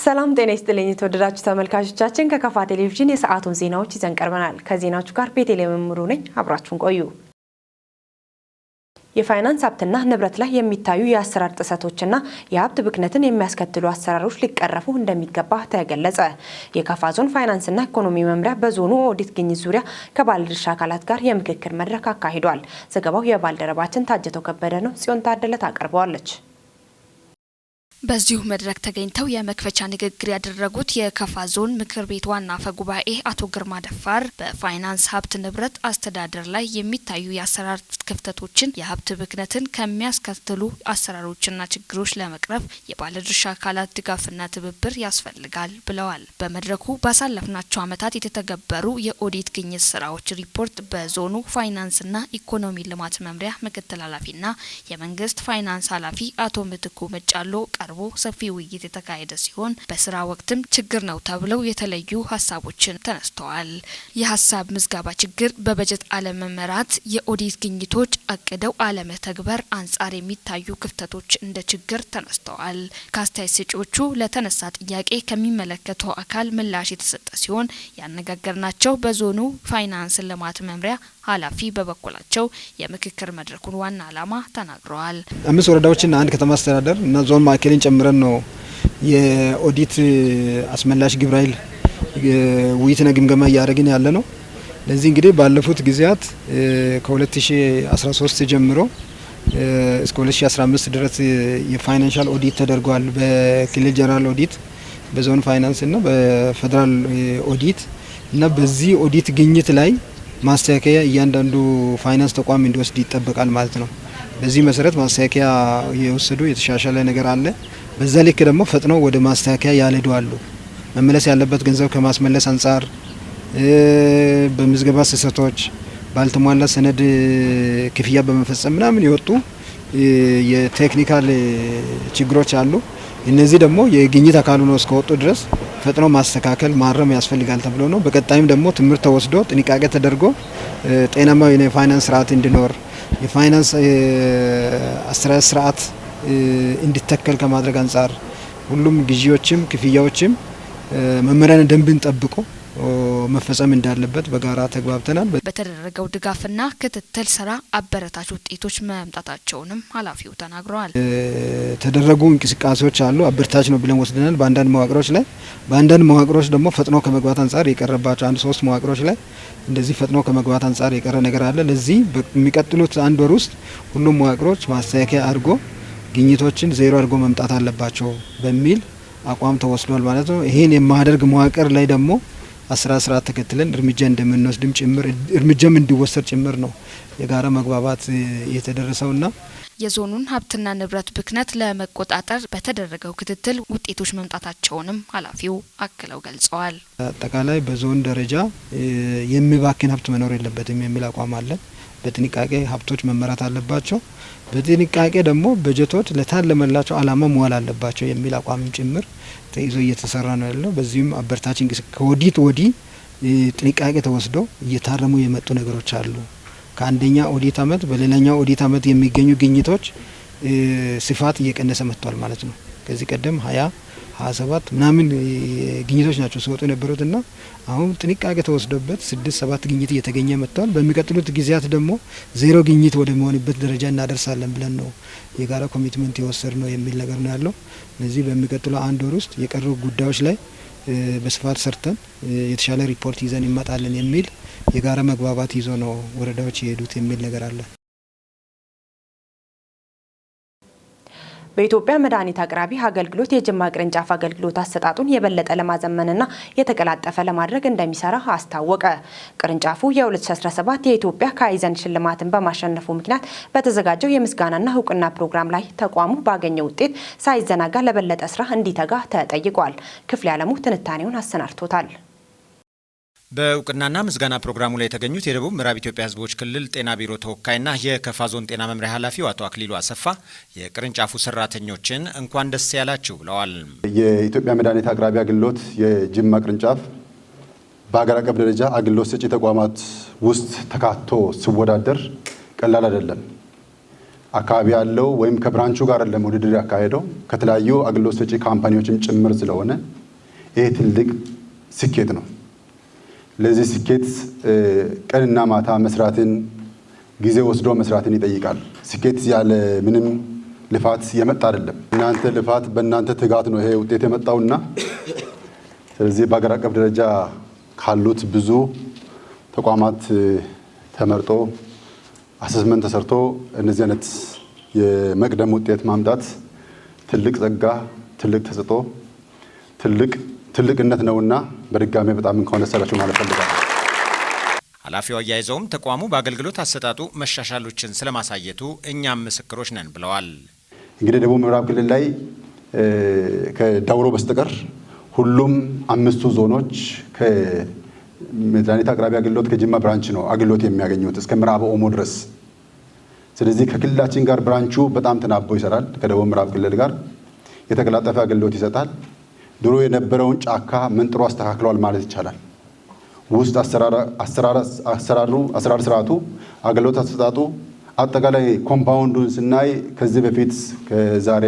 ሰላም ጤና ይስጥልኝ ተወደዳችሁ ተመልካቾቻችን ከከፋ ቴሌቪዥን የሰዓቱን ዜናዎች ይዘን ቀርበናል። ከዜናዎቹ ጋር ቤተልሔም መምሩ ነኝ። አብራችሁን ቆዩ። የፋይናንስ ሀብትና ንብረት ላይ የሚታዩ የአሰራር ጥሰቶችና የሀብት ብክነትን የሚያስከትሉ አሰራሮች ሊቀረፉ እንደሚገባ ተገለጸ። የከፋ ዞን ፋይናንስና ኢኮኖሚ መምሪያ በዞኑ ኦዲት ግኝት ዙሪያ ከባለድርሻ አካላት ጋር የምክክር መድረክ አካሂዷል። ዘገባው የባልደረባችን ታጀተው ከበደ ነው። ጽዮን ታደለ ታቀርበዋለች። በዚሁ መድረክ ተገኝተው የመክፈቻ ንግግር ያደረጉት የከፋ ዞን ምክር ቤት ዋና አፈ ጉባኤ አቶ ግርማ ደፋር በፋይናንስ ሀብት ንብረት አስተዳደር ላይ የሚታዩ የአሰራር ክፍተቶችን፣ የሀብት ብክነትን ከሚያስከትሉ አሰራሮችና ችግሮች ለመቅረፍ የባለድርሻ አካላት ድጋፍና ትብብር ያስፈልጋል ብለዋል። በመድረኩ ባሳለፍናቸው ዓመታት የተተገበሩ የኦዲት ግኝት ስራዎች ሪፖርት በዞኑ ፋይናንስና ኢኮኖሚ ልማት መምሪያ ምክትል ኃላፊና የመንግስት ፋይናንስ ኃላፊ አቶ ምትኩ መጫሎ ሰፊ ውይይት የተካሄደ ሲሆን በስራ ወቅትም ችግር ነው ተብለው የተለዩ ሀሳቦችን ተነስተዋል። የሀሳብ ምዝጋባ ችግር፣ በበጀት አለመመራት፣ የኦዲት ግኝቶች አቅደው አለመተግበር አንጻር የሚታዩ ክፍተቶች እንደ ችግር ተነስተዋል። ከአስተያየት ሰጪዎቹ ለተነሳ ጥያቄ ከሚመለከተው አካል ምላሽ የተሰጠ ሲሆን ያነጋገርናቸው በዞኑ ፋይናንስ ልማት መምሪያ ኃላፊ በበኩላቸው የምክክር መድረኩን ዋና ዓላማ ተናግረዋል። 5 ወረዳዎችና አንድ ከተማ አስተዳደር እና ዞን ማዕከልን ጨምረን ነው የኦዲት አስመላሽ ግብረ ኃይል ውይይትና ግምገማ እያደረግን ያለ ነው። ለዚህ እንግዲህ ባለፉት ጊዜያት ከ2013 ጀምሮ እስከ 2015 ድረስ የፋይናንሻል ኦዲት ተደርጓል። በክልል ጀነራል ኦዲት፣ በዞን ፋይናንስ እና በፌደራል ኦዲት እና በዚህ ኦዲት ግኝት ላይ ማስተካከያ እያንዳንዱ ፋይናንስ ተቋም እንዲወስድ ይጠበቃል ማለት ነው። በዚህ መሰረት ማስተካከያ የወሰዱ የተሻሻለ ነገር አለ። በዛ ልክ ደግሞ ፈጥነው ወደ ማስተካከያ ያልሄዱ አሉ። መመለስ ያለበት ገንዘብ ከማስመለስ አንጻር በምዝገባ ስህተቶች፣ ባልተሟላ ሰነድ ክፍያ በመፈጸም ምናምን የወጡ የቴክኒካል ችግሮች አሉ። እነዚህ ደግሞ የግኝት አካሉ ነው እስከወጡ ድረስ ፈጥኖ ማስተካከል ማረም ያስፈልጋል ተብሎ ነው። በቀጣይም ደግሞ ትምህርት ተወስዶ ጥንቃቄ ተደርጎ ጤናማ የፋይናንስ ስርዓት እንዲኖር የፋይናንስ አስተዳደር ስርዓት እንዲተከል ከማድረግ አንጻር ሁሉም ግዢዎችም ክፍያዎችም መመሪያና ደንብን ጠብቆ መፈጸም እንዳለበት በጋራ ተግባብተናል። በተደረገው ድጋፍና ክትትል ስራ አበረታች ውጤቶች መምጣታቸውንም ኃላፊው ተናግረዋል። ተደረጉ እንቅስቃሴዎች አሉ፣ አበረታች ነው ብለን ወስደናል። በአንዳንድ መዋቅሮች ደግሞ ፈጥኖ ከመግባት አንጻር የቀረባቸው 1-3 መዋቅሮች ላይ እንደዚህ ፈጥኖ ከመግባት አንጻር የቀረ ነገር አለ። ለዚህ በሚቀጥሉት 1 ወር ውስጥ ሁሉም መዋቅሮች ማስተካከያ አድርጎ ግኝቶችን ዜሮ አድርጎ መምጣት አለባቸው በሚል አቋም ተወስዷል ማለት ነው። ይሄን የማያደርግ መዋቅር ላይ ደግሞ ስርዓት ተከትለን እርምጃ እንደምንወስድም ጭምር እርምጃም እንዲወሰድ ጭምር ነው የጋራ መግባባት የተደረሰውና የዞኑን ሀብትና ንብረት ብክነት ለመቆጣጠር በተደረገው ክትትል ውጤቶች መምጣታቸውንም ኃላፊው አክለው ገልጸዋል። አጠቃላይ በዞን ደረጃ የሚባክን ሀብት መኖር የለበትም የሚል አቋም አለ። በጥንቃቄ ሀብቶች መመራት አለባቸው። በጥንቃቄ ደግሞ በጀቶች ለታለመላቸው አላማ መዋል አለባቸው የሚል አቋም ጭምር ተይዞ እየተሰራ ነው ያለው። በዚህም አበረታች እንግዲህ ከኦዲት ወዲህ ጥንቃቄ ተወስዶ እየታረሙ የመጡ ነገሮች አሉ። ከአንደኛ ኦዲት አመት በሌላኛው ኦዲት አመት የሚገኙ ግኝቶች ስፋት እየቀነሰ መጥቷል ማለት ነው። ከዚህ ቀደም 27 ምናምን ግኝቶች ናቸው ሲወጡ የነበሩትና አሁን ጥንቃቄ ተወስዶበት 6-7 ግኝት እየተገኘ መጥቷል። በሚቀጥሉት ጊዜያት ደግሞ 0 ግኝት ወደ መሆንበት ደረጃ እናደርሳለን ብለን ነው የጋራ ኮሚትመንት የወሰድ ነው የሚል ነገር ነው ያለው። ስለዚህ በሚቀጥለው 1 ወር ውስጥ የቀሩ ጉዳዮች ላይ በስፋት ሰርተን የተሻለ ሪፖርት ይዘን እንመጣለን የሚል የጋራ መግባባት ይዞ ነው ወረዳዎች የሄዱት የሚል ነገር አለ። በኢትዮጵያ መድኃኒት አቅራቢ አገልግሎት የጅማ ቅርንጫፍ አገልግሎት አሰጣጡን የበለጠ ለማዘመንና የተቀላጠፈ ለማድረግ እንደሚሰራ አስታወቀ። ቅርንጫፉ የ2017 የኢትዮጵያ ካይዘን ሽልማትን በማሸነፉ ምክንያት በተዘጋጀው የምስጋናና እውቅና ፕሮግራም ላይ ተቋሙ ባገኘው ውጤት ሳይዘናጋ ለበለጠ ስራ እንዲተጋ ተጠይቋል። ክፍለ ዓለሙ ትንታኔውን አሰናድቶታል። በእውቅናና ምስጋና ፕሮግራሙ ላይ የተገኙት የደቡብ ምዕራብ ኢትዮጵያ ሕዝቦች ክልል ጤና ቢሮ ተወካይና የከፋ ዞን ጤና መምሪያ ኃላፊው አቶ አክሊሉ አሰፋ የቅርንጫፉ ሰራተኞችን እንኳን ደስ ያላችሁ ብለዋል። የኢትዮጵያ መድኃኒት አቅራቢ አገልግሎት የጅማ ቅርንጫፍ በአገር አቀፍ ደረጃ አገልግሎት ሰጪ ተቋማት ውስጥ ተካቶ ሲወዳደር ቀላል አይደለም። አካባቢ ያለው ወይም ከብራንቹ ጋር አይደለም ውድድር ያካሄደው ከተለያዩ አገልግሎት ሰጪ ካምፓኒዎችም ጭምር ስለሆነ ይሄ ትልቅ ስኬት ነው። ለዚህ ስኬት ቀንና ማታ መስራትን ጊዜ ወስዶ መስራትን ይጠይቃል። ስኬት ያለ ምንም ልፋት የመጣ አይደለም። እናንተ ልፋት በእናንተ ትጋት ነው ይሄ ውጤት የመጣውና ስለዚህ በአገር አቀፍ ደረጃ ካሉት ብዙ ተቋማት ተመርጦ አሰስመንት ተሰርቶ እነዚህ አይነት የመቅደም ውጤት ማምጣት ትልቅ ጸጋ፣ ትልቅ ተሰጥኦ፣ ትልቅነት ነውና በድጋሚ በጣም እንኳን ደስ አላችሁ ማለት ፈልጋለሁ። ኃላፊው አያይዘውም ተቋሙ በአገልግሎት አሰጣጡ መሻሻሎችን ስለማሳየቱ እኛም ምስክሮች ነን ብለዋል። እንግዲህ ደቡብ ምዕራብ ክልል ላይ ከዳውሮ በስተቀር ሁሉም 5ቱ ዞኖች ከመድኃኒት አቅራቢ አገልግሎት ከጅማ ብራንች ነው አገልግሎት የሚያገኙት እስከ ምዕራብ ኦሞ ድረስ። ስለዚህ ከክልላችን ጋር ብራንቹ በጣም ተናቦ ይሰራል። ከደቡብ ምዕራብ ክልል ጋር የተቀላጠፈ አገልግሎት ይሰጣል። ድሮ የነበረውን ጫካ መንጥሮ አስተካክለዋል ማለት ይቻላል። ውስጥ አሰራር ስርዓቱ አገልግሎት አሰጣጡ አጠቃላይ ኮምፓውንዱን ስናይ ከዚህ በፊት ከዛሬ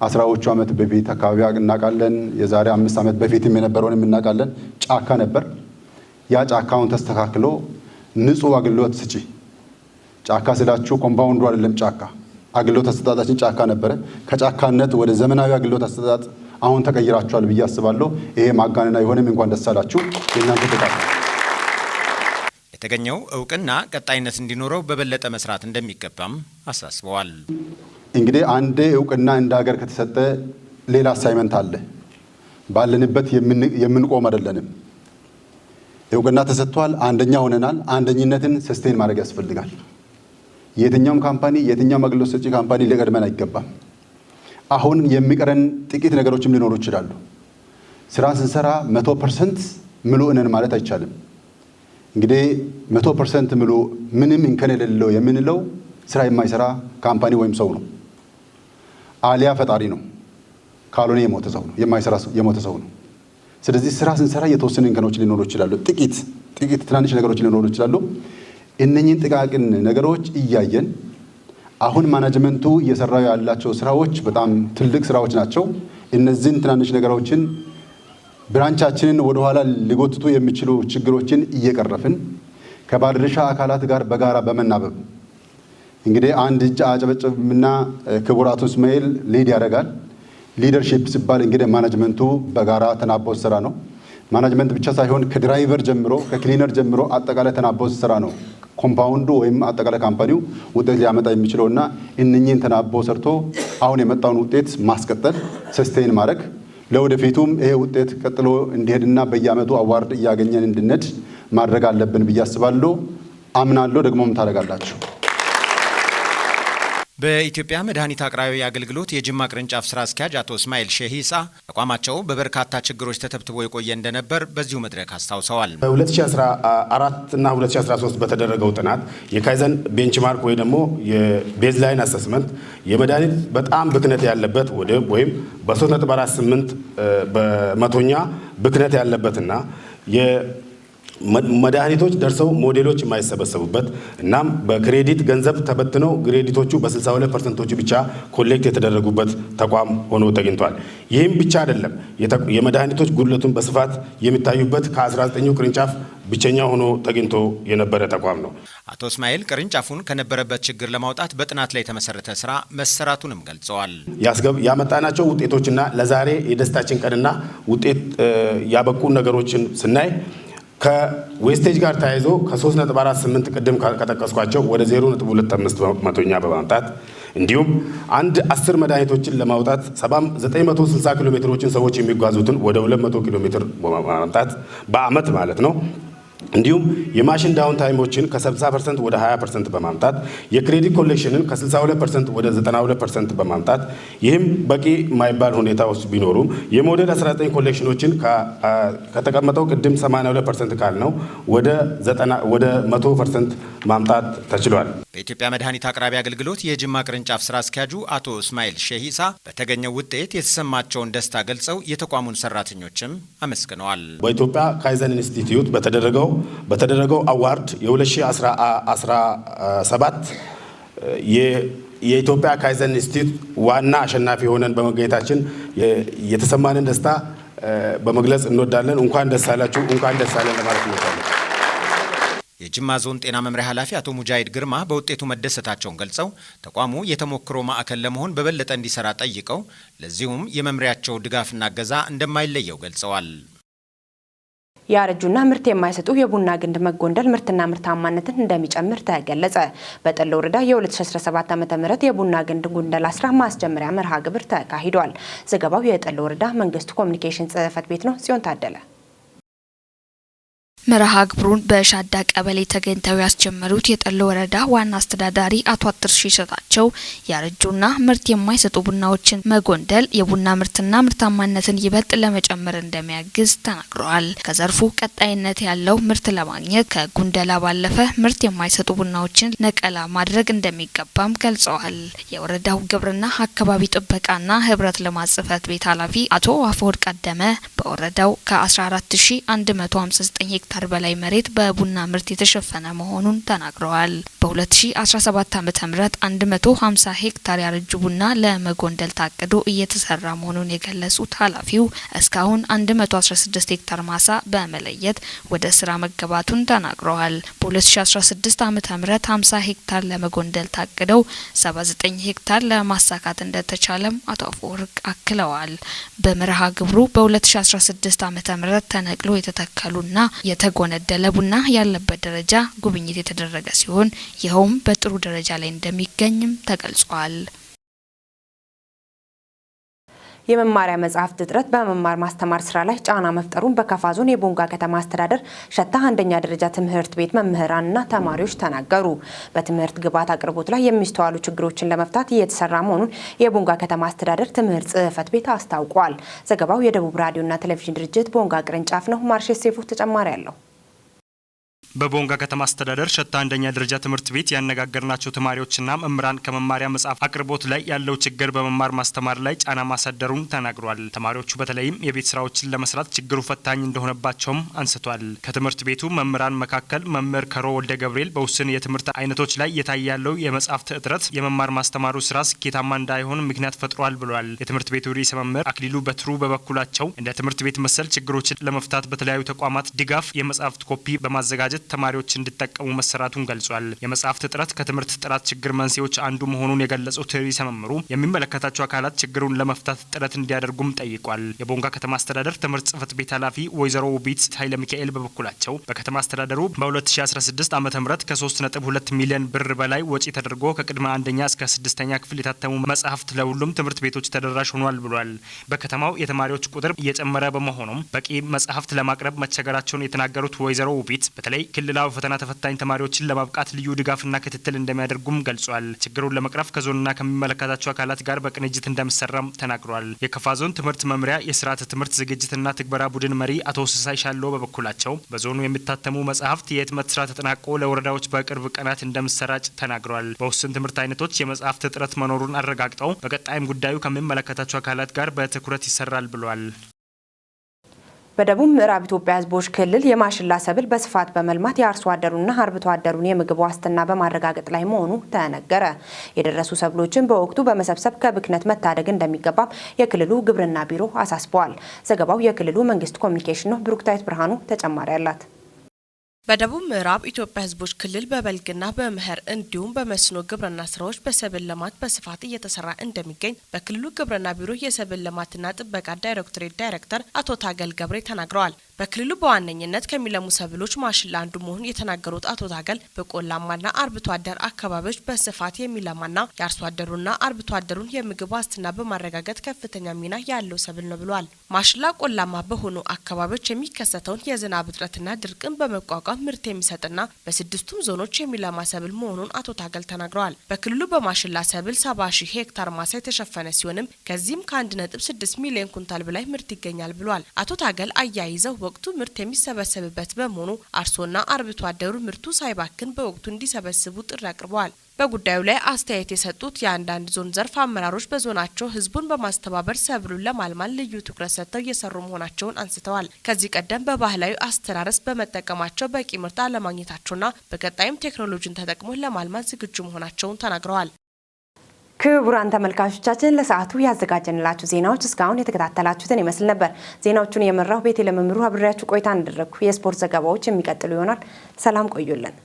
10ዎቹ ዓመት በፊት አካባቢ እናውቃለን። የዛሬ 5 ዓመት በፊትም የነበረውን እናውቃለን። ጫካ ነበር። ያ ጫካውን ተስተካክሎ ንጹህ አገልግሎት ስጪ ጫካ ስላችሁ ኮምፓውንዱ አይደለም ጫካ አገልግሎት አሰጣጣችን ጫካ ነበረ። ከጫካነት ወደ ዘመናዊ አገልግሎት አሰጣጥ አሁን ተቀይራችኋል ብዬ አስባለሁ። ይሄ ማጋነን አይሆንም። እንኳን ደስ አላችሁ። የእናንተ ተቃ የተገኘው እውቅና ቀጣይነት እንዲኖረው በበለጠ መስራት እንደሚገባም አሳስበዋል። እንግዲህ አንዴ እውቅና እንደ ሀገር ከተሰጠ ሌላ አሳይመንት አለ። ባለንበት የምንቆም አይደለንም። እውቅና ተሰጥቷል። አንደኛ ሆነናል። አንደኝነትን ሰስቴን ማድረግ ያስፈልጋል። የትኛውም ካምፓኒ የትኛውም አገልግሎት ሰጪ ካምፓኒ ሊቀድመን አይገባም። አሁን የሚቀረን ጥቂት ነገሮችም ሊኖሩ ይችላሉ። ስራ ስንሰራ 100% ምሉ ነን ማለት አይቻልም። እንግዲህ 100% ምሉ ምንም እንከን የሌለው የምንለው ስራ የማይሰራ ካምፓኒ ወይም ሰው ነው። አሊያ ፈጣሪ ነው። ካልሆነ የሞተ ሰው ነው። የማይሰራ ሰው የሞተ ሰው ነው። ስለዚህ ስራ ስንሰራ የተወሰኑ እንከኖች ሊኖሩ ይችላሉ። ጥቂት ትናንሽ ነገሮች ሊኖሩ ይችላሉ። እነኚህን ጥቃቅን ነገሮች እያየን አሁን ማኔጅመንቱ እየሰራው ያላቸው ስራዎች በጣም ትልቅ ስራዎች ናቸው። እነዚህን ትናንሽ ነገሮችን ብራንቻችንን ወደ ኋላ ሊጎትቱ የሚችሉ ችግሮችን እየቀረፍን ከባለድርሻ አካላት ጋር በጋራ በመናበብ እንግዲህ አንድ እጅ አጨበጨብና ክቡር አቶ እስማኤል ሊድ ያደርጋል። ሊደርሺፕ ሲባል እንግዲህ ማኔጅመንቱ በጋራ ተናቦ ስራ ነው። ማኔጅመንት ብቻ ሳይሆን ከድራይቨር ጀምሮ ከክሊነር ጀምሮ አጠቃላይ ተናቦ ስራ ነው ኮምፓውንዱ ወይም አጠቃላይ ካምፓኒው ውጤት ሊያመጣ የሚችለውና እነኚህን ተናቦ ሰርቶ አሁን የመጣውን ውጤት ማስቀጠል ሰስቴን ማድረግ ለወደፊቱም ይሄ ውጤት ቀጥሎ እንዲሄድና በየአመቱ አዋርድ እያገኘን እንድንሄድ ማድረግ አለብን ብዬ አስባለሁ። አምናለሁ። ደግሞም ታደርጋላችሁ። በኢትዮጵያ መድኃኒት አቅራቢ አገልግሎት የጅማ ቅርንጫፍ ስራ አስኪያጅ አቶ እስማኤል ሼሂሳ ተቋማቸው በበርካታ ችግሮች ተተብትቦ የቆየ እንደነበር በዚሁ መድረክ አስታውሰዋል። በ2014 እና 2013 በተደረገው ጥናት የካይዘን ቤንችማርክ ወይ ደግሞ የቤዝላይን አሰስመንት የመድኃኒት በጣም ብክነት ያለበት ወይም በ3.48 በመቶኛ ብክነት ያለበትና መድኃኒቶች ደርሰው ሞዴሎች የማይሰበሰቡበት እናም በክሬዲት ገንዘብ ተበትነው ክሬዲቶቹ በ62% ብቻ ኮሌክት የተደረጉበት ተቋም ሆኖ ተገኝቷል። ይህም ብቻ አይደለም። የመድኃኒቶች ጉድለቱን በስፋት የሚታዩበት ከ19ኙ ቅርንጫፍ ብቸኛ ሆኖ ተገኝቶ የነበረ ተቋም ነው። አቶ እስማኤል ቅርንጫፉን ከነበረበት ችግር ለማውጣት በጥናት ላይ የተመሰረተ ስራ መሰራቱንም ገልጸዋል። ያመጣናቸው ውጤቶችና ለዛሬ የደስታችን ቀንና ውጤት ያበቁ ነገሮችን ስናይ ከዌስቴጅ ጋር ተያይዞ ከ3.48 ቅድም ከጠቀስኳቸው ወደ 0.25 በመቶኛ በማምጣት እንዲሁም 10 መድኃኒቶችን ለማውጣት 960 ኪሎ ሜትሮችን ሰዎች የሚጓዙትን ወደ 200 ኪሎ ሜትር በማምጣት በአመት ማለት ነው። እንዲሁም የማሽን ዳውን ታይሞችን ከ70% ወደ 20% በማምጣት የክሬዲት ኮሌክሽንን ከ62% ወደ 92% በማምጣት ይህም በቂ የማይባል ሁኔታዎች ቢኖሩም የሞዴል 19 ኮሌክሽኖችን ከተቀመጠው ቅድም 82% ካልነው ወደ 100% ማምጣት ተችሏል። በኢትዮጵያ መድኃኒት አቅራቢ አገልግሎት የጅማ ቅርንጫፍ ስራ አስኪያጁ አቶ እስማኤል ሼሂሳ በተገኘው ውጤት የተሰማቸውን ደስታ ገልጸው የተቋሙን ሰራተኞችም አመስግነዋል። በኢትዮጵያ ካይዘን ኢንስቲትዩት በተደረገው አዋርድ የ2017 የኢትዮጵያ ካይዘን ኢንስቲትዩት ዋና አሸናፊ ሆነን በመገኘታችን የተሰማንን ደስታ በመግለጽ እንወዳለን። እንኳን ደስ አላችሁ፣ እንኳን ደስ አለን ለማለት እንወዳለን። የጅማ ዞን ጤና መምሪያ ኃላፊ አቶ ሙጃሂድ ግርማ በውጤቱ መደሰታቸውን ገልጸው ተቋሙ የተሞክሮ ማዕከል ለመሆን በበለጠ እንዲሰራ ጠይቀው ለዚሁም የመምሪያቸው ድጋፍና እገዛ እንደማይለየው ገልጸዋል። ያረጁና ምርት የማይሰጡ የቡና ግንድ መጎንደል ምርትና ምርታማነትን እንደሚጨምር ተገለጸ። በጠለ ወረዳ የ2017 ዓ.ም የቡና ግንድ ጉንደላ ስራ ማስጀመሪያ መርሃ ግብር ተካሂዷል። ዘገባው የጠለ ወረዳ መንግስት ኮሚኒኬሽን ጽህፈት ቤት ነው። ጽዮን ታደለ መርሃ ግብሩን በሻዳ ቀበሌ ተገኝተው ያስጀመሩት የጠለ ወረዳ ዋና አስተዳዳሪ አቶ አትርሺ ሰጣቸው ያረጁና ምርት የማይሰጡ ቡናዎችን መጎንደል የቡና ምርትና ምርታማነትን ይበልጥ ለመጨመር እንደሚያግዝ ተናግረዋል። ከዘርፉ ቀጣይነት ያለው ምርት ለማግኘት ከጉንደላ ባለፈ ምርት የማይሰጡ ቡናዎችን ነቀላ ማድረግ እንደሚገባም ገልጸዋል። የወረዳው ግብርና አካባቢ ጥበቃና ህብረት ልማት ጽህፈት ቤት ኃላፊ አቶ አፈወርቅ ቀደመ በወረዳው ከ14159 ሄክታር በላይ መሬት በቡና ምርት የተሸፈነ መሆኑን ተናግረዋል። በ2017 ዓ.ም 150 ሄክታር ያረጁ ቡና ለመጎንደል ታቅዶ እየተሰራ መሆኑን የገለጹት ኃላፊው እስካሁን 116 ሄክታር ማሳ በመለየት ወደ ስራ መገባቱን ተናግረዋል። በ2016 ዓ.ም 50 ሄክታር ለመጎንደል ታቅደው 79 ሄክታር ለማሳካት እንደተቻለም አቶ አፈወርቅ አክለዋል። በመርሃ ግብሩ በ2016 ዓ.ም ተነቅሎ የተተከሉና የተጎነደለ ቡና ያለበት ደረጃ ጉብኝት የተደረገ ሲሆን ይኸውም በጥሩ ደረጃ ላይ እንደሚገኝም ተገልጿል። የመማሪያ መጽሐፍት እጥረት በመማር ማስተማር ስራ ላይ ጫና መፍጠሩን በከፋ ዞን የቦንጋ ከተማ አስተዳደር ሸታ አንደኛ ደረጃ ትምህርት ቤት መምህራንና ተማሪዎች ተናገሩ። በትምህርት ግብዓት አቅርቦት ላይ የሚስተዋሉ ችግሮችን ለመፍታት እየተሰራ መሆኑን የቦንጋ ከተማ አስተዳደር ትምህርት ጽህፈት ቤት አስታውቋል። ዘገባው የደቡብ ራዲዮና ቴሌቪዥን ድርጅት ቦንጋ ቅርንጫፍ ነው። ማርሼስ ሴፉ ተጨማሪ አለው። በቦንጋ ከተማ አስተዳደር ሸታ አንደኛ ደረጃ ትምህርት ቤት ያነጋገርናቸው ተማሪዎችና መምህራን ከመማሪያ መጽሐፍ አቅርቦት ላይ ያለው ችግር በመማር ማስተማር ላይ ጫና ማሳደሩን ተናግሯል። ተማሪዎቹ በተለይም የቤት ስራዎችን ለመስራት ችግሩ ፈታኝ እንደሆነባቸውም አንስቷል። ከትምህርት ቤቱ መምህራን መካከል መምህር ከሮ ወልደ ገብርኤል በውስን የትምህርት አይነቶች ላይ የታየ ያለው የመጽሐፍት እጥረት የመማር ማስተማሩ ስራ ስኬታማ እንዳይሆን ምክንያት ፈጥሯል ብሏል። የትምህርት ቤቱ ርዕሰ መምህር አክሊሉ በትሩ በበኩላቸው እንደ ትምህርት ቤት መሰል ችግሮችን ለመፍታት በተለያዩ ተቋማት ድጋፍ የመጽሐፍት ኮፒ በማዘጋጀት ተማሪዎች እንዲጠቀሙ መሰራቱን ገልጿል። የመጽሐፍት እጥረት ከትምህርት ጥራት ችግር መንስኤዎች አንዱ መሆኑን የገለጹት ርዕሰ መምህሩ የሚመለከታቸው አካላት ችግሩን ለመፍታት ጥረት እንዲያደርጉም ጠይቋል። የቦንጋ ከተማ አስተዳደር ትምህርት ጽህፈት ቤት ኃላፊ ወይዘሮ ውቢት ኃይለ ሚካኤል በበኩላቸው በከተማ አስተዳደሩ በ2016 ዓ.ም ከ3.2 ሚሊዮን ብር በላይ ወጪ ተደርጎ ከቅድመ አንደኛ እስከ 6ኛ ክፍል የታተሙ መጽሐፍት ለሁሉም ትምህርት ቤቶች ተደራሽ ሆኗል ብሏል። በከተማው የተማሪዎች ቁጥር እየጨመረ በመሆኑም በቂ መጽሐፍት ለማቅረብ መቸገራቸውን የተናገሩት ወይዘሮ ውቢት በተለይ ክልላዊ ፈተና ተፈታኝ ተማሪዎችን ለማብቃት ልዩ ድጋፍና ክትትል እንደሚያደርጉም ገልጿል። ችግሩን ለመቅረፍ ከዞንና ከሚመለከታቸው አካላት ጋር በቅንጅት እንደሚሰራም ተናግሯል። የከፋ ዞን ትምህርት መምሪያ የስርዓተ ትምህርት ዝግጅትና ትግበራ ቡድን መሪ አቶ ስሳይ ሻሎ በበኩላቸው በዞኑ የሚታተሙ መጽሐፍት የህትመት ስራ ተጠናቆ ለወረዳዎች በቅርብ ቀናት እንደሚሰራጭ ተናግሯል። በውስን ትምህርት አይነቶች የመጽሐፍት እጥረት መኖሩን አረጋግጠው በቀጣይም ጉዳዩ ከሚመለከታቸው አካላት ጋር በትኩረት ይሰራል ብሏል። በደቡብ ምዕራብ ኢትዮጵያ ህዝቦች ክልል የማሽላ ሰብል በስፋት በመልማት የአርሶ አደሩና አርብቶ አደሩን የምግብ ዋስትና በማረጋገጥ ላይ መሆኑ ተነገረ። የደረሱ ሰብሎችን በወቅቱ በመሰብሰብ ከብክነት መታደግ እንደሚገባም የክልሉ ግብርና ቢሮ አሳስበዋል። ዘገባው የክልሉ መንግስት ኮሚኒኬሽን ነው። ብሩክታይት ብርሃኑ ተጨማሪ አላት። በደቡብ ምዕራብ ኢትዮጵያ ህዝቦች ክልል በበልግና በመኸር እንዲሁም በመስኖ ግብርና ስራዎች በሰብል ልማት በስፋት እየተሰራ እንደሚገኝ በክልሉ ግብርና ቢሮ የሰብል ልማትና ጥበቃ ዳይሬክቶሬት ዳይሬክተር አቶ ታገል ገብሬ ተናግረዋል። በክልሉ በዋነኝነት ከሚለሙ ሰብሎች ማሽላ አንዱ መሆኑን የተናገሩት አቶ ታገል በቆላማና አርብቶ አደር አካባቢዎች በስፋት የሚለማና የአርሶ አደሩና አርብቶ አደሩን የምግብ ዋስትና በማረጋገጥ ከፍተኛ ሚና ያለው ሰብል ነው ብለዋል። ማሽላ ቆላማ በሆኑ አካባቢዎች የሚከሰተውን የዝናብ እጥረትና ድርቅን በመቋቋም ምርት የሚሰጥና በስድስቱም ዞኖች የሚለማ ሰብል መሆኑን አቶ ታገል ተናግረዋል። በክልሉ በማሽላ ሰብል 70,000 ሄክታር ማሳ የተሸፈነ ሲሆንም ከዚህም ከ1.6 ሚሊዮን ኩንታል በላይ ምርት ይገኛል ብለዋል። አቶ ታገል አያይዘው ወቅቱ ምርት የሚሰበሰብበት በመሆኑ አርሶና አርብቶ አደሩ ምርቱ ሳይባክን በወቅቱ እንዲሰበስቡ ጥሪ አቅርበዋል። በጉዳዩ ላይ አስተያየት የሰጡት የአንዳንድ ዞን ዘርፍ አመራሮች በዞናቸው ህዝቡን በማስተባበር ሰብሉን ለማልማት ልዩ ትኩረት ሰጥተው እየሰሩ መሆናቸውን አንስተዋል። ከዚህ ቀደም በባህላዊ አስተራረስ በመጠቀማቸው በቂ ምርት አለማግኘታቸውና በቀጣይም ቴክኖሎጂን ተጠቅሞ ለማልማት ዝግጁ መሆናቸውን ተናግረዋል። ክቡራን ተመልካቾቻችን ለሰዓቱ ያዘጋጀንላችሁ ዜናዎች እስካሁን የተከታተላችሁትን ይመስል ነበር። ዜናዎቹን የመራው ቤቴ ለመምሩ አብሬያችሁ ቆይታ አደረግኩ። የስፖርት ዘገባዎች የሚቀጥሉ ይሆናል። ሰላም ቆዩልን።